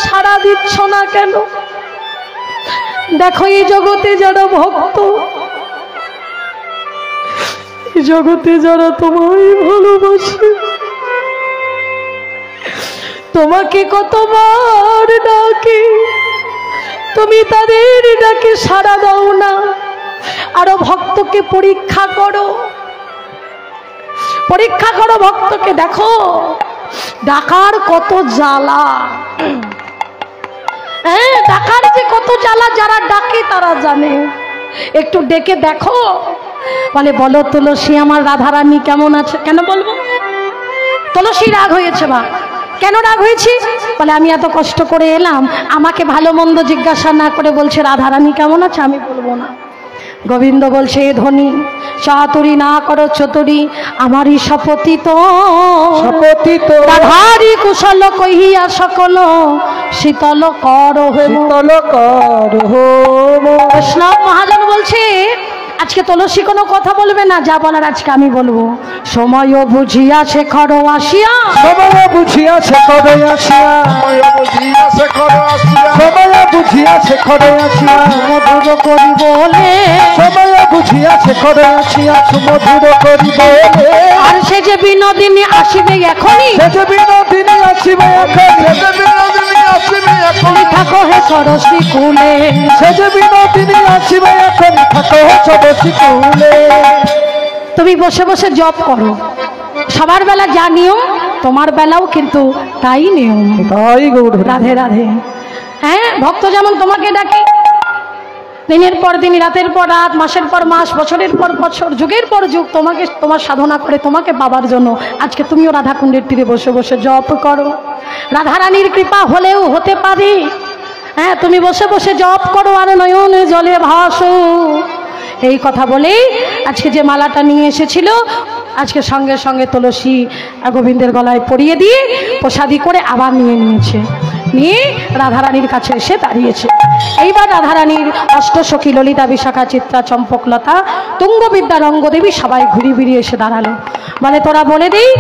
সাড়া দিচ্ছ না কেন? দেখো এই জগতে যারা ভক্ত, এই জগতে যারা তোমায় ভালোবাসে, তোমাকে কতবার ডাকে, তুমি তাদের ডাকে সাড়া দাও না। আরো ভক্তকে পরীক্ষা করো, পরীক্ষা করো ভক্তকে, দেখো ডাকার কত জ্বালা। হ্যাঁ, ডাকার যে কত জ্বালা যারা ডাকে তারা জানে। একটু ডেকে দেখো। বলে বলো তুলসী আমার রাধারানী কেমন আছে? কেন বলবো? তুলসী রাগ হয়েছে। মা কেন রাগ হয়েছি? বলে আমি এত কষ্ট করে এলাম, আমাকে ভালো মন্দ জিজ্ঞাসা না করে বলছে রাধারানী কেমন আছে, আমি বলবো না। গোবিন্দ বলছে ধনী চাতুরি না করো চতুরি, আমারই শপথিত শপথিত রাধারি কুশল কহিয়া সকল শীতল কর শীতল কর। বৈষ্ণব মহাজন বলছে আজকে তুলসী কোনো কথা বলবে না, যা বলার আজকে আমি বলবো। সময় বুঝিয়া শেখর আসিয়া, সময় বুঝিয়া শেখর আসিয়া, সময় বুঝিয়া শেখর আসিয়া মধুর করি বলে, সময় বুঝিয়া শেখর আসিয়া সুমধুর করি বলে। আর সে যে বিনোদিনী আসিবে এখনই, সে যে বিনোদিনী আসিবে এখনই, থাকো হে সরস্বতী কুলে, সে যে বিনোদিনী আসিবে এখনই, থাকো হে সরস্বতী কুলে। তুমি বসে বসে জপ করো, সবার বেলা যা নিয়ম তোমার বেলাও কিন্তু তাই নিয়ম। তাই গৌর রাধে রাধে। হ্যাঁ, ভক্ত যেমন তোমাকে ডাকে দিনের পর দিন, রাতের পর রাত, মাসের পর মাস, বছরের পর বছর, যুগের পর যুগ তোমাকে তোমার সাধনা করে তোমাকে পাবার জন্য আজকে তুমিও রাধাকুণ্ডের তীরে বসে বসে জপ করো। রাধারানীর কৃপা হলেও হতে পারে। হ্যাঁ, তুমি বসে বসে জপ করো আর নয়ন জলে ভাসো। এই কথা বলেই আজকে যে মালাটা নিয়ে এসেছিল আজকে সঙ্গে সঙ্গে তুলসী গোবিন্দের গলায় পরিয়ে দিয়ে প্রসাদী করে আবার নিয়ে নিয়েছে, নিয়ে রাধারানীর কাছে এসে দাঁড়িয়েছে। এইবার রাধারানীর অষ্টসখী ললিতা, বিশাখা, চিত্রা, চম্পকলতা, তুঙ্গবিদ্যা, রঙ্গদেবী সবাই ঘুরি ফিরিয়ে এসে দাঁড়ালো। বলে তোরা বলে দিই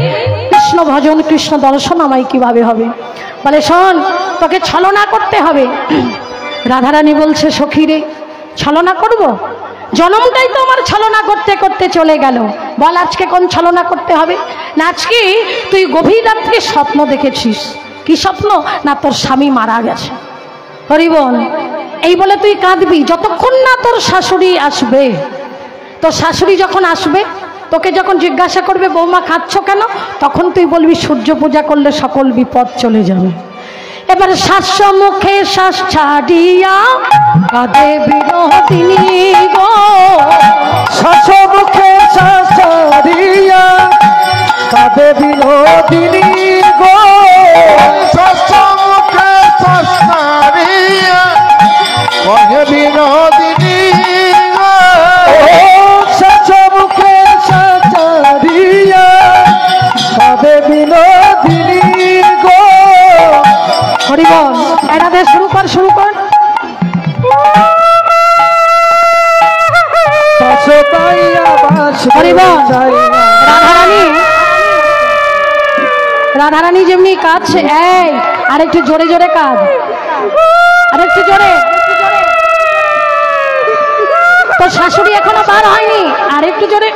কৃষ্ণ ভজন কৃষ্ণ দর্শন আমায় কিভাবে হবে? বলে শোন, তোকে ছলনা করতে হবে। রাধারানী বলছে সখী রে, ছলনা করব? জন্মটাই তো আমার ছলনা করতে করতে চলে গেল, বল আজকে কোন ছলনা করতে হবে? না, আজকে তুই গভীর রাত্রে স্বপ্ন দেখেছিস। কি স্বপ্ন? না তোর স্বামী মারা গেছে। হরি বল। এই বলে তুই কাঁদবি যতক্ষণ না তোর শাশুড়ি আসবে। তোর শাশুড়ি যখন আসবে, তোকে যখন জিজ্ঞাসা করবে বৌমা কাঁদছো কেন, তখন তুই বলবি সূর্য পূজা করলে সকল বিপদ চলে যাবে। এবার শ্বাস মুখে শ্বাস ছাড়িয়া কাঁদে বিনোদিনী গো, শ্বাস মুখে শ্বাস ছাড়িয়া কাঁদে বিনোদিনী গো, শ্বাস মুখে শ্বাস ছাড়িয়া কাঁদে বিনোদিনী গো, শ্বাস মুখে শ্বাস ছাড়িয়া কাঁদে বিনোদিনী গো। হরি বল। এরাদে শুরু কর, শুরু কর। হরি বল। রাধারানী, রাধারানী যেমনি কাঁদছে, এই আরেকটু জোরে জোরে কাঁদ, আরেকটু জোরে। তোর শাশুড়ি এখনো বার হয়নি, আরেকটু জোরে।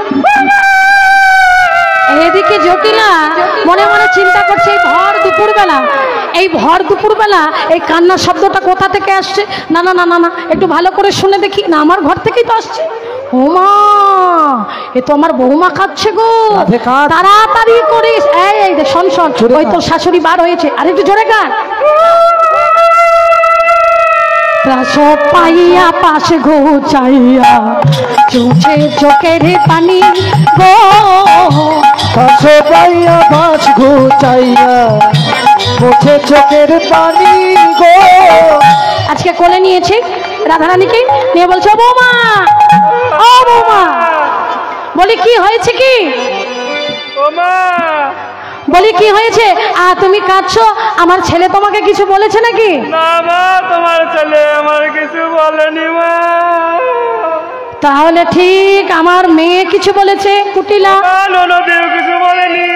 এদিকে জটিলা মনে মনে চিন্তা করছে এই ভর দুপুর বেলা, এই ভর দুপুর বেলা এই কান্নার শব্দটা কোথা থেকে আসছে? না না না না না, একটু ভালো করে শুনে দেখি। না, আমার ঘর থেকেই তো আসছে। ওমা, এ তো আমার বৌমা কাঁদছে গো, তাড়াতাড়ি করিস। এই শোন শোন, ওই তোর শাশুড়ি বার হয়েছে, আর একটু জোরে গান। প্রসব পাইয়া পাশ ঘুচাইয়া চুছে চোখের পানি গো, প্রসব পাইয়া পাশ ঘুচাইয়া মুছে চোখের পানি গো। আজকে কোলে নিয়েছে রাধারানীকে, নিয়ে বলছে ও বৌমা, ও বৌমা। বলি কি হয়েছে? কি বলি কি হয়েছে? তুমি কাঁদছো, আমার ছেলে তোমাকে কিছু বলেছে নাকি? না মা, তোমার ছেলে আমার কিছু বলেনি মা। তাহলে ঠিক আমার মেয়ে কিছু বলেছে কুটিলা? ননদেও কিছু বলেনি।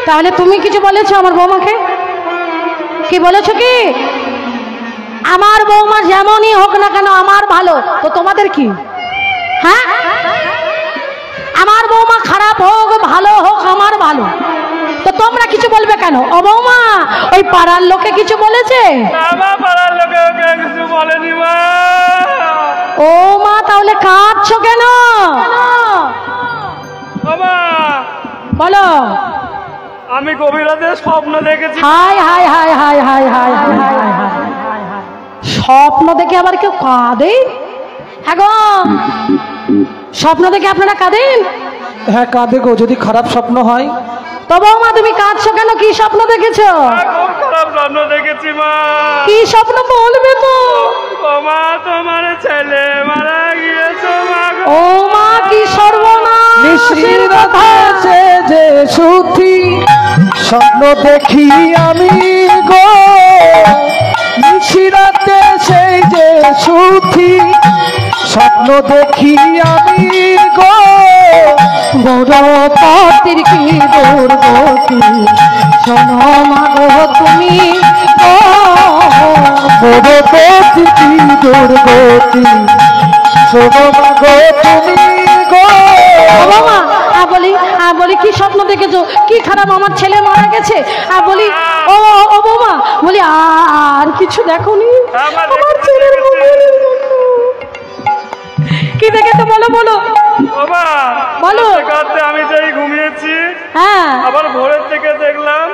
তাহলে তুমি কিছু বলেছো আমার বৌমাকে? কি বলেছো কি আমার বৌমা যেমনই হোক না কেন আমার ভালো, তো তোমাদের কি? হ্যাঁ, আমার বৌমা খারাপ হোক ভালো হোক আমার ভালো, তো তোমরা কিছু বলবে কেন? ও বৌমা, ওই পাড়ার লোকে কিছু বলেছে? আমার পাড়ার লোকে ওকে কিছু বলেনি মা। ও মা, তাহলে কাঁদছো কেন? ও মা, বলো। আমি গভীর রাতে স্বপ্ন দেখেছি। High high high high high high high high high. স্বপ্ন দেখে আবার কেউ কাঁদে? হ্যাঁ গো, স্বপ্ন দেখে আপনারা কাঁদেন? হ্যাঁ কাঁদে গো, যদি খারাপ স্বপ্ন হয়। তো বৌমা তুমি কাঁদছো কেন? কি স্বপ্ন দেখেছো? খুব খারাপ স্বপ্ন দেখেছি মা। কি স্বপ্ন বলবে তো? ও মা, তোমার ছেলে মারা গিয়েছে মা গো। ও মা, কি সর্বনাশ! নিশির রাতে যে সুখী স্বপ্ন দেখি আমি গো, নিশিরাতে সেই যে সুখী স্বপ্ন দেখি আমি গো, বড় পতির কি দুর্গতি, শোনো মা গো তুমি গো। বড় পতি কি দুর্গতি, শোনো মা গো তুমি গো। ও বাবা, বলি কি স্বপ্ন দেখেছো? কি খারাপ, আমার ছেলে মারা গেছে? বলি ও বৌমা, বলি আর কিছু দেখোনি? আমার ছেলের মঙ্গলের জন্য। কি দেখেছো বলো বলো। ও মা, বলো। কাঁদতে আমি যেই ঘুমিয়েছি, হ্যাঁ, আবার ভোরের থেকে দেখলাম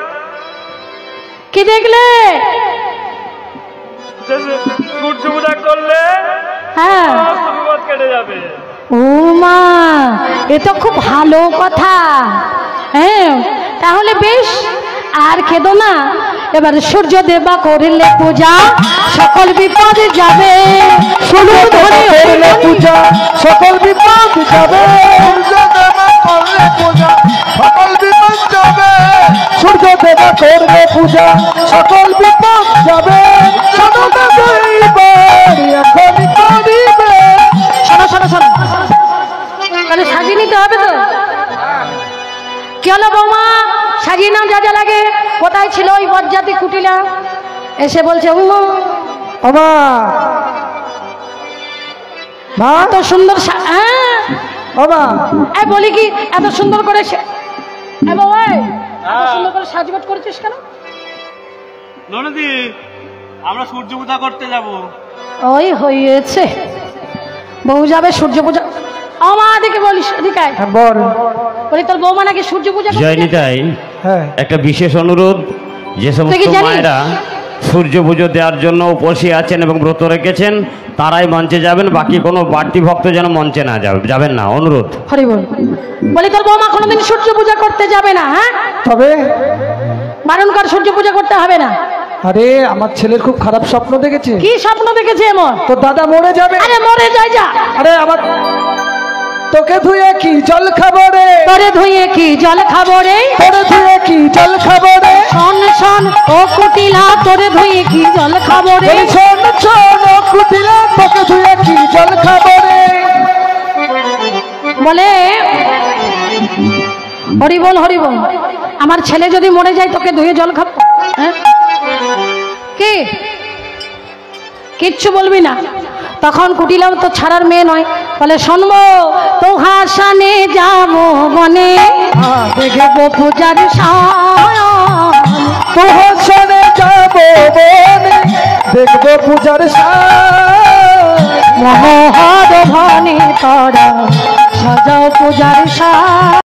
কি দেখলে? যে সূর্য পূজা করলে হ্যাঁ, সমস্ত বিপদ কেটে যাবে। ও মা, এ তো খুব ভালো কথা। হ্যাঁ, তাহলে বেশ, আর খেদো না। এবার সূর্য দেবা করলে পূজা, সকল বিপদ যাবে। সূর্য দেবা করলে পূজা, সকল বিপদ যাবে। সূর্য দেবা করলে পূজা, সকল বিপদ যাবে। সূর্য দেবা করলে পূজা, সকল বিপদ যাবে। সদা দৈবে এখনই করিবে। শোনো শোনো শোনো, তাহলে সাজিয়ে নিতে হবে তো। কি হলো বৌমা, সাজিয়ে নাও যা যা লাগে। কোথায় ছিল ওই বজ্জাতি কুটিলা? এসে বলছে উমা, আমা মা, এত সুন্দর হ্যাঁ, আমা এই বলি কি এত সুন্দর করে বাবা, এত সুন্দর করে সাজগোজ করেছিস কেন? ননদি, আমরা সূর্য পূজা করতে যাব। ওই হয়েছে, বউ যাবে সূর্য পূজা। আমার দিকে বলিস, এদিকে আয়। হ্যাঁ বল। বলি তোর বৌমা নাকি সূর্য পূজা করতে জয় যাবে? নিতাই, হ্যাঁ একটা বিশেষ অনুরোধ, যে তুই সমস্ত কি জানিস? মায়েরা সূর্য পুজো দেওয়ার জন্য উপসী আছেন এবং ব্রত রেখেছেন তারাই মঞ্চে যাবেন, বাকি কোনো বাড়তি ভক্ত যেন মঞ্চে না যাবেন না, অনুরোধ। হরি বল। বলি তোর বৌমা কোনোদিন সূর্য পূজা করতে যাবে না? হ্যাঁ, তবে বারণ কর, সূর্য পূজা করতে হবে না। আরে আমার ছেলের খুব খারাপ স্বপ্ন দেখেছে। কি স্বপ্ন দেখেছে এমন? তোর দাদা মরে যাবে। আরে মরে যায় যা। আরে আমার তোকে ধুয়ে কি জল খাবো রে, তোরে ধুয়ে কি জল খাবো রে, তোরে ধুয়ে কি জল খাবো রে, শোন শোন ও কুটিলা, তোরে ধুয়ে কি জল খাবো রে। বলি শোন শোন ও কুটিলা, তোকে ধুয়ে কি জল খাবো রে। বলে হরি বল হরি বল, আমার ছেলে যদি মরে যায় তোকে ধুয়ে জল খাবো? হ্যাঁ, কি কিচ্ছু বলবি না? তখন কুটিলাম তো ছাড়ার মেয়ে নয়, বলে শুনবো তো হাসানে যাবো বনে, দেখবো পূজার সায়ন। তো হাসানে যাবো বনে, দেখবো পূজার মহোহর ভনে তোরা সাজাও পূজার সায়ন।